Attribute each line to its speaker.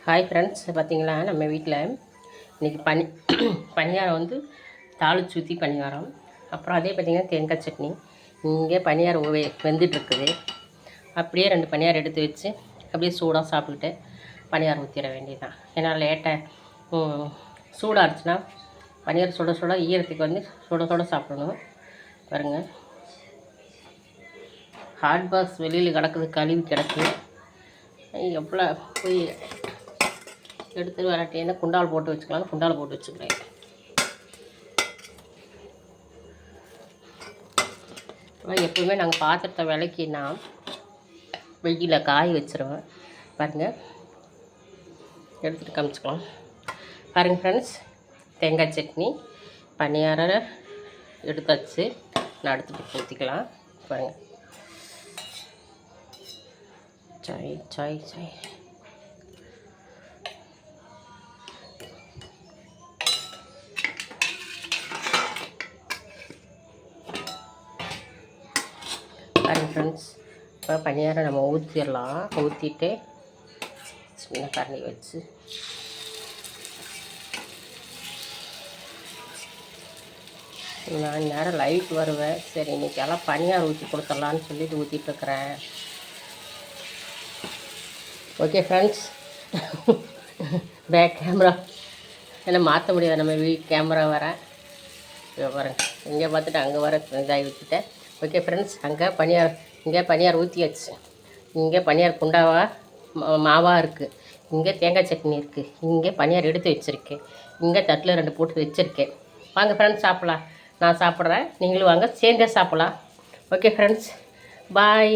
Speaker 1: Hi friends, பார்த்தீங்களா நம்ம வீட்டில் இன்றைக்கி பணியாரம் வந்து தாளிச்சு ஊற்றி பணியாரம். அப்புறம் அதே பார்த்திங்கன்னா தேங்காய் சட்னி. இங்கே பணியாரம் வெந்துட்டுருக்குது. அப்படியே 2 பணியாரம் எடுத்து வச்சு அப்படியே சூடாக சாப்பிட்டுட்டு பணியாரம் ஊற்றிட வேண்டியதுதான். ஏன்னா லேட்டாக சூடாக இருந்துச்சுன்னா பணியாரம் சுட சுட ஈரத்துக்கு வந்து சுட சுட சாப்பிடணும். பாருங்கள், ஹாட் பாக்ஸ் வெளியில் கிடக்குது, கழுவி கிடக்கு. எவ்வளோ போய் எடுத்து வரட்டேன்னா குண்டால் போட்டு வச்சுக்கலாம். குண்டால் போட்டு வச்சுக்கிறேன். எப்போவுமே நாங்கள் பாத்திரத்தை விளக்கினா வெயிலில் காய வச்சுருவேன். பாருங்கள், எடுத்துகிட்டு காமிச்சிக்கலாம். பாருங்கள் ஃப்ரெண்ட்ஸ், தேங்காய் சட்னி பணியாரம் எடுத்தாச்சு. நான் எடுத்துகிட்டு ஊற்றிக்கலாம். பாருங்கள், சாய் சாய் சாய் பாருங்கள் ஃப்ரெண்ட்ஸ். இப்போ பணியாரம் நம்ம ஊற்றிடலாம். ஊற்றிட்டு சின்ன கரண்டி வச்சு நான் நேரம் லைட் வருவேன். சரி, இன்றைக்கி எல்லாம் பணியாரம் ஊற்றி கொடுத்துடலான்னு சொல்லிட்டு ஊற்றிட்டுருக்குறேன். ஓகே ஃப்ரெண்ட்ஸ், பேக் கேமரா என்ன மாற்ற முடியாது. நம்ம கேமரா வரேன் பாருங்கள். இங்கே பார்த்துட்டு அங்கே வர இதாகி வச்சுட்டேன். ஓகே ஃப்ரெண்ட்ஸ், இங்கே பனியார் ஊற்றியாச்சு. இங்கே பனியார் குண்டாவாக மாவாக இருக்குது. இங்கே தேங்காய் சட்னி இருக்குது. இங்கே பனியார் எடுத்து வச்சுருக்கேன். இங்கே தட்டில் 2 போட்டு வச்சுருக்கேன். வாங்க ஃப்ரெண்ட்ஸ், சாப்பிட்லாம். நான் சாப்பிட்றேன், நீங்களும் வாங்க, சேர்ந்தே சாப்பிட்லாம். ஓகே ஃப்ரெண்ட்ஸ், பாய்.